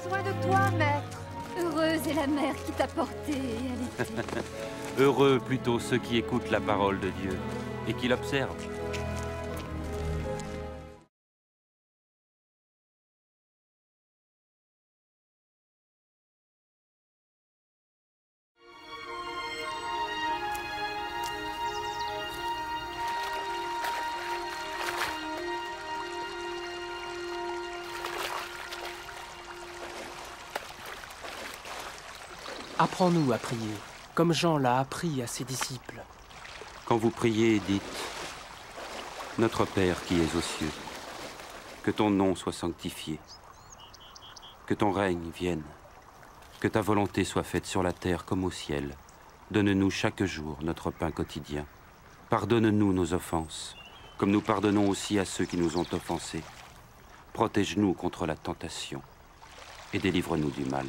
soin de toi, maître. Heureuse est la mère qui t'a porté et allaité. Heureux plutôt ceux qui écoutent la parole de Dieu et qui l'observent. Apprends-nous à prier, comme Jean l'a appris à ses disciples. Quand vous priez, dites « Notre Père qui es aux cieux, que ton nom soit sanctifié, que ton règne vienne, que ta volonté soit faite sur la terre comme au ciel. Donne-nous chaque jour notre pain quotidien. Pardonne-nous nos offenses, comme nous pardonnons aussi à ceux qui nous ont offensés. Protège-nous contre la tentation et délivre-nous du mal. »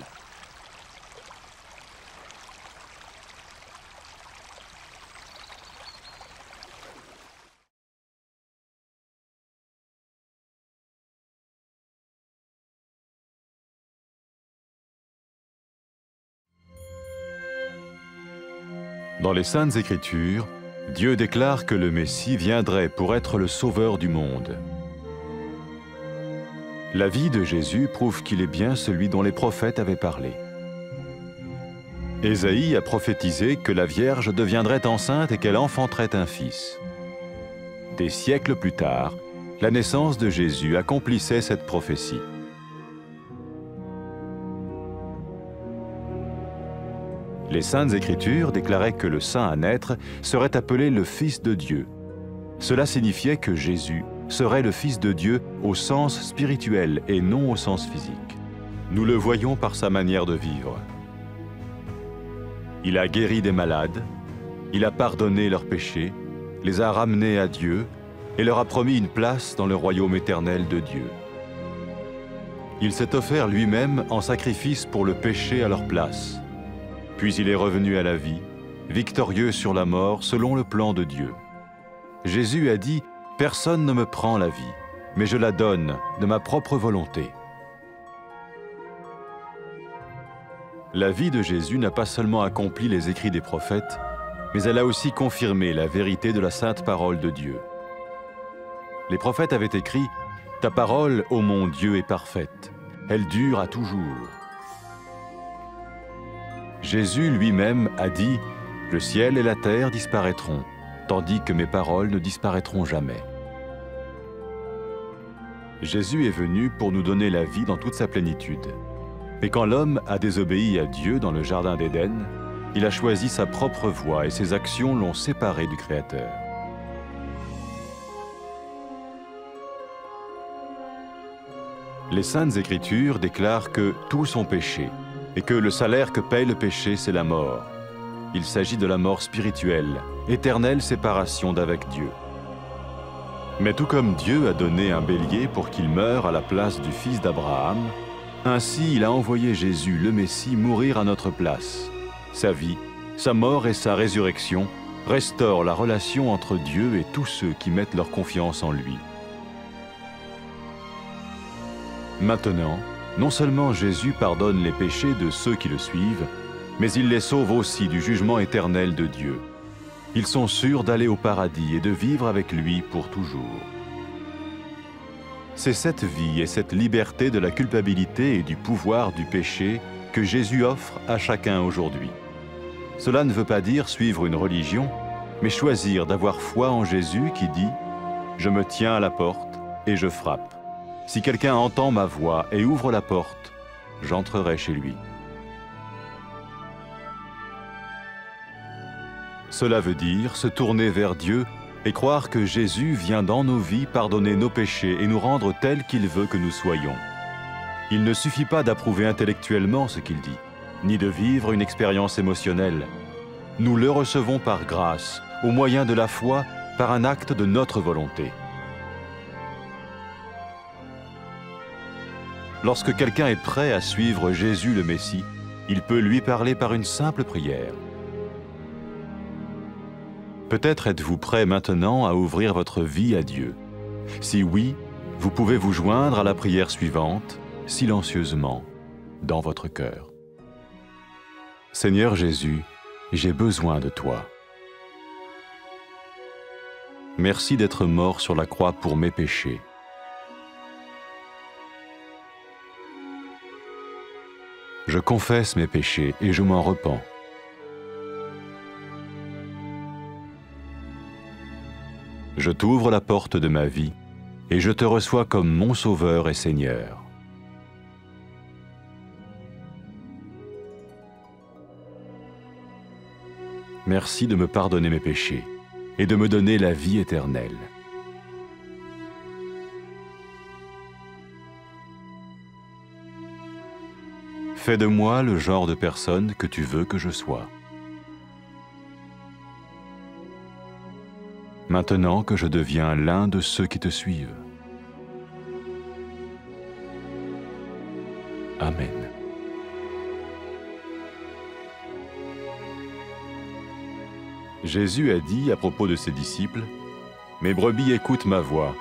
Dans les Saintes Écritures, Dieu déclare que le Messie viendrait pour être le sauveur du monde. La vie de Jésus prouve qu'il est bien celui dont les prophètes avaient parlé. Ésaïe a prophétisé que la Vierge deviendrait enceinte et qu'elle enfanterait un fils. Des siècles plus tard, la naissance de Jésus accomplissait cette prophétie. Les Saintes Écritures déclaraient que le saint à naître serait appelé le Fils de Dieu. Cela signifiait que Jésus serait le Fils de Dieu au sens spirituel et non au sens physique. Nous le voyons par sa manière de vivre. Il a guéri des malades, il a pardonné leurs péchés, les a ramenés à Dieu et leur a promis une place dans le royaume éternel de Dieu. Il s'est offert lui-même en sacrifice pour le péché à leur place. Puis il est revenu à la vie, victorieux sur la mort selon le plan de Dieu. Jésus a dit « Personne ne me prend la vie, mais je la donne de ma propre volonté. » La vie de Jésus n'a pas seulement accompli les écrits des prophètes, mais elle a aussi confirmé la vérité de la sainte parole de Dieu. Les prophètes avaient écrit « Ta parole, ô mon Dieu, est parfaite, elle dure à toujours. » Jésus lui-même a dit « Le ciel et la terre disparaîtront, tandis que mes paroles ne disparaîtront jamais. » Jésus est venu pour nous donner la vie dans toute sa plénitude. Mais quand l'homme a désobéi à Dieu dans le jardin d'Éden, il a choisi sa propre voie et ses actions l'ont séparé du Créateur. Les Saintes Écritures déclarent que tous ont péché et que le salaire que paye le péché, c'est la mort. Il s'agit de la mort spirituelle, éternelle séparation d'avec Dieu. Mais tout comme Dieu a donné un bélier pour qu'il meure à la place du fils d'Abraham, ainsi il a envoyé Jésus, le Messie, mourir à notre place. Sa vie, sa mort et sa résurrection restaurent la relation entre Dieu et tous ceux qui mettent leur confiance en lui. Maintenant, non seulement Jésus pardonne les péchés de ceux qui le suivent, mais il les sauve aussi du jugement éternel de Dieu. Ils sont sûrs d'aller au paradis et de vivre avec lui pour toujours. C'est cette vie et cette liberté de la culpabilité et du pouvoir du péché que Jésus offre à chacun aujourd'hui. Cela ne veut pas dire suivre une religion, mais choisir d'avoir foi en Jésus qui dit « Je me tiens à la porte et je frappe. Si quelqu'un entend ma voix et ouvre la porte, j'entrerai chez lui. » Cela veut dire se tourner vers Dieu et croire que Jésus vient dans nos vies pardonner nos péchés et nous rendre tels qu'il veut que nous soyons. Il ne suffit pas d'approuver intellectuellement ce qu'il dit, ni de vivre une expérience émotionnelle. Nous le recevons par grâce, au moyen de la foi, par un acte de notre volonté. Lorsque quelqu'un est prêt à suivre Jésus le Messie, il peut lui parler par une simple prière. Peut-être êtes-vous prêt maintenant à ouvrir votre vie à Dieu. Si oui, vous pouvez vous joindre à la prière suivante, silencieusement. dans votre cœur. Seigneur Jésus, j'ai besoin de toi. Merci d'être mort sur la croix pour mes péchés. Je confesse mes péchés et je m'en repens. Je t'ouvre la porte de ma vie et je te reçois comme mon Sauveur et Seigneur. Merci de me pardonner mes péchés et de me donner la vie éternelle. Fais de moi le genre de personne que tu veux que je sois. Maintenant que je deviens l'un de ceux qui te suivent. Amen. Jésus a dit à propos de ses disciples, « Mes brebis écoutent ma voix,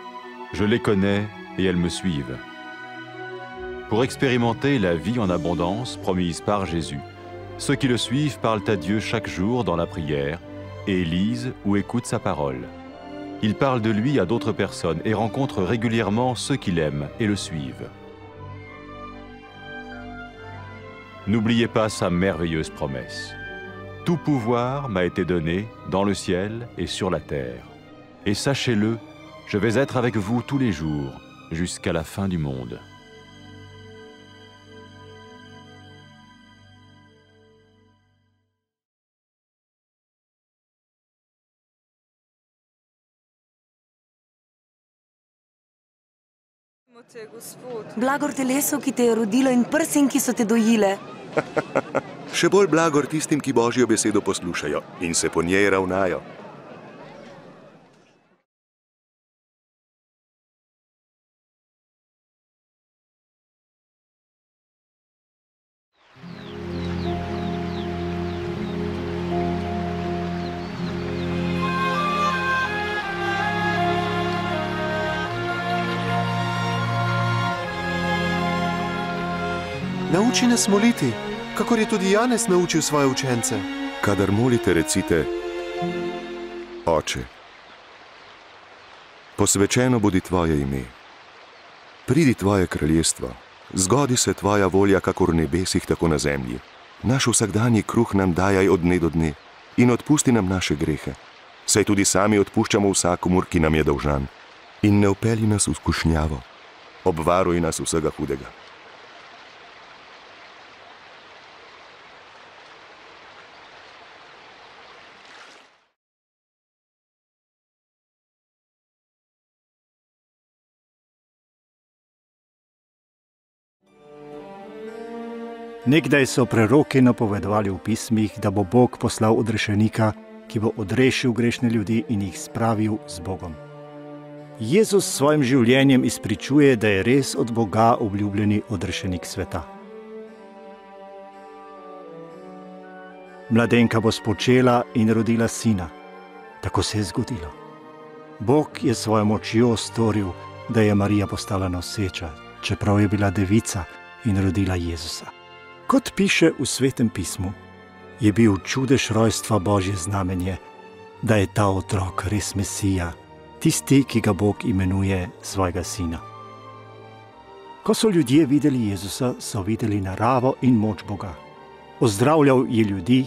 je les connais et elles me suivent. » Pour expérimenter la vie en abondance promise par Jésus, ceux qui le suivent parlent à Dieu chaque jour dans la prière et lisent ou écoutent sa parole. Ils parlent de lui à d'autres personnes et rencontrent régulièrement ceux qui l'aiment et le suivent. N'oubliez pas sa merveilleuse promesse. Tout pouvoir m'a été donné dans le ciel et sur la terre. Et sachez-le, je vais être avec vous tous les jours, jusqu'à la fin du monde. Blagor telesu, ki te je rodilo, in prsim, ki so te dojile. Še bolj blagor tistim, ki Božjo besedo poslušajo in se po njej ravnajo. Nauči nas moliti, kakor je tudi Janez naučil svoje učence. Kadar molite, recite: Oče, posvečeno bodi tvoje ime. Pridi tvoje kraljestvo, zgodi se tvoja volja, kakor v nebesih, tako na zemlji. Naš vsakdanji kruh nam dajaj od dne do dne in odpusti nam naše grehe, saj tudi sami odpuščamo vsakomur, ki nam je dolžan. In ne vpelji nas v skušnjavo, obvaruj nas vsega hudega. Nekdaj so preroki napovedovali v pismih, da bo Bog poslal odrešenika, ki bo odrešil grešne ljudi in jih spravil z Bogom. Jezus s svojim življenjem izpričuje, da je res od Boga obljubljeni odrešenik sveta. Mladenka bo spočela in rodila sina. Tako se je zgodilo. Bog je svojo močjo storil, da je Marija postala noseča, čeprav je bila devica in rodila Jezusa. Kot piše v Svetem pismu, je bil čudež rojstva Božje znamenje, da je ta otrok res Mesija, tisti, ki ga Bog imenuje svojega sina. Ko so ljudje videli Jezusa, so videli naravo in moč Boga. Ozdravljal je ljudi,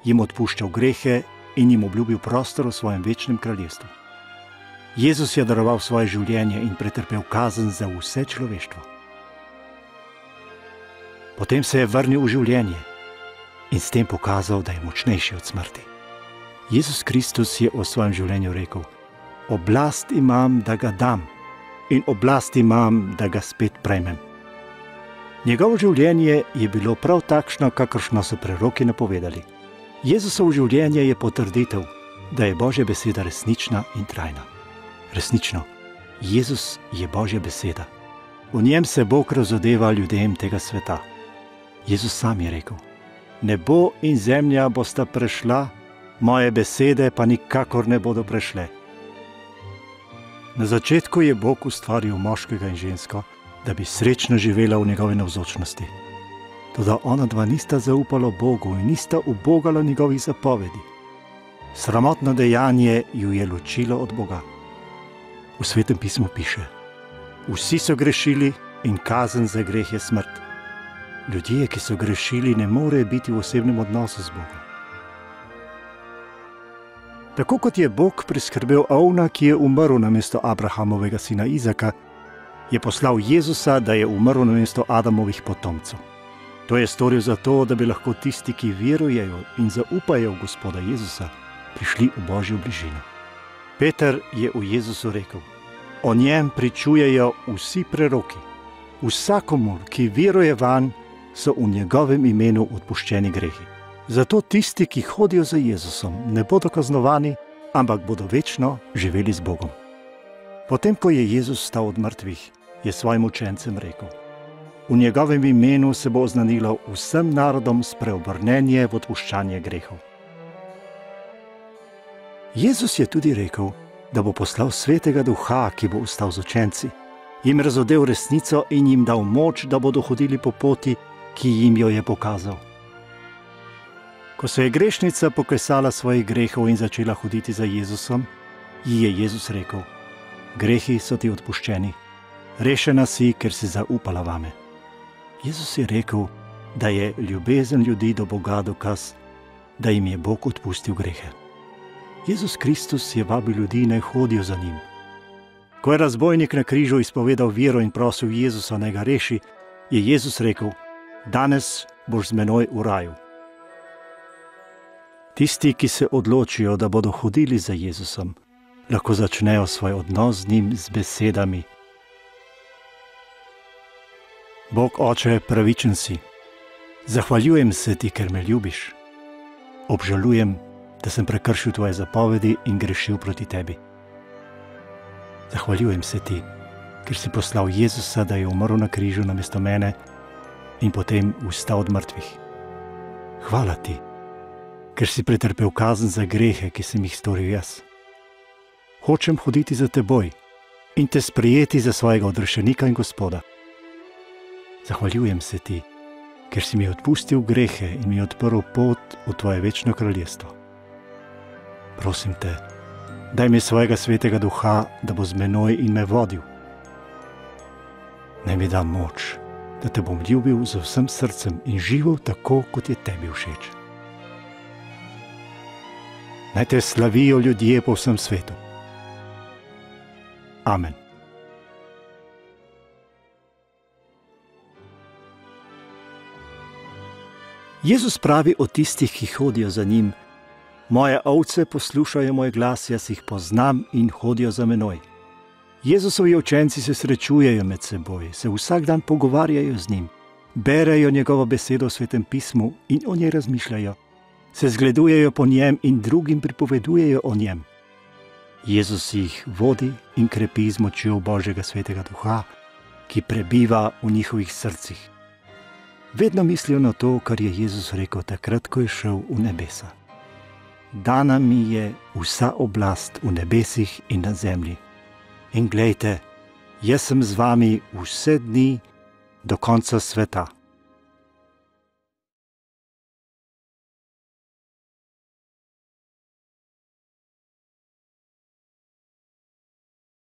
jim odpuščal grehe in jim obljubil prostor v svojem večnem kraljestvu. Jezus je daroval svoje življenje in pretrpel kazen za vse človeštvo. Potem se je vrnil v življenje in s tem pokazal, da je močnejši od smrti. Jezus Kristus je o svojem življenju rekel: oblast imam, da ga dam, in oblast imam, da ga spet prejmem. Njegovo življenje je bilo prav takšno, kakršno so preroki napovedali. Jezusovo življenje je potrditev, da je Božja beseda resnična in trajna. Resnično, Jezus je Božja beseda. V njem se Bog razodeva ljudem tega sveta. Jezus sam je rekel: nebo in zemlja bosta prešla, moje besede pa nikakor ne bodo prešle. Na začetku je Bog ustvaril moškega in žensko, da bi srečno živela v njegove navzočnosti. Toda ona dva nista zaupala Bogu in nista ubogala njegovih zapovedi. Sramotno dejanje ju je ločilo od Boga. V Svetem pismu piše: vsi so grešili in kazen za greh je smrt. Ljudje, ki so grešili, ne morejo biti v osebnem odnosu z Bogom. Tako kot je Bog priskrbel ovna, ki je umrl namesto Abrahamovega sina Izaka, je poslal Jezusa, da je umrl namesto Adamovih potomcev. To je storil zato, da bi lahko tisti, ki verujejo in zaupajo v Gospoda Jezusa, prišli v Božjo bližino. Peter je v Jezusu rekel: o njem pričujejo vsi preroki. Vsakomur, ki veruje vanj, so v njegovem imenu odpuščeni grehi. Zato tisti, ki hodijo za Jezusom, ne bodo kaznovani, ampak bodo večno živeli z Bogom. Potem, ko je Jezus vstal od mrtvih, je svojim učencem rekel: v njegovem imenu se bo oznanilo vsem narodom spreobrnenje v odpuščanje grehov. Jezus je tudi rekel, da bo poslal Svetega Duha, ki bo ostal z učenci, jim razodel resnico in jim dal moč, da bodo hodili po poti, ki jim jo je pokazal. Ko se je grešnica pokesala svojih grehov in začela hoditi za Jezusom, ji je Jezus rekel: grehi so ti odpuščeni, rešena si, ker si zaupala vame. Jezus je rekel, da je ljubezen ljudi do Boga dokaz, da jim je Bog odpustil grehe. Jezus Kristus je vabil ljudi, naj hodijo za njim. Ko je razbojnik na križu izpovedal vero in prosil Jezusa, naj ga reši, je Jezus rekel: danes boš z menoj v raju. Tisti, ki se odločijo, da bodo hodili za Jezusom, lahko začnejo svoj odnos z njim z besedami: Bog Oče, pravičen si, zahvaljujem se ti, ker me ljubiš. Obžalujem, da sem prekršil tvoje zapovedi in grešil proti tebi. Zahvaljujem se ti, ker si poslal Jezusa, da je umrl na križu namesto mene in potem vstal od mrtvih. Hvala ti, ker si pretrpel kazen za grehe, ki sem jih storil jaz. Hočem hoditi za teboj in te sprejeti za svojega odrešenika in Gospoda. Zahvaljujem se ti, ker si mi odpustil grehe in mi odprl pot v tvoje večno kraljestvo. Prosim te, daj mi svojega Svetega Duha, da bo z menoj in me vodil. Naj mi da moč, da te bom ljubil z vsem srcem in živel tako, kot je tebi všeč. Naj te slavijo ljudje po vsem svetu. Amen. Jezus pravi o tistih, ki hodijo za njim: moje ovce poslušajo moj glas, jaz jih poznam in hodijo za menoj. Jezusovi učenci se srečujejo med seboj, se vsak dan pogovarjajo z njim, berejo njegovo besedo v Svetem pismu in o njej razmišljajo, se zgledujejo po njem in drugim pripovedujejo o njem. Jezus jih vodi in krepi z močjo Božjega Svetega Duha, ki prebiva v njihovih srcih. Vedno mislijo na to, kar je Jezus rekel takrat, ko je šel v nebesa. Dana mi je vsa oblast v nebesih in na zemlji. In glejte, jaz sem z vami vse dni do konca sveta.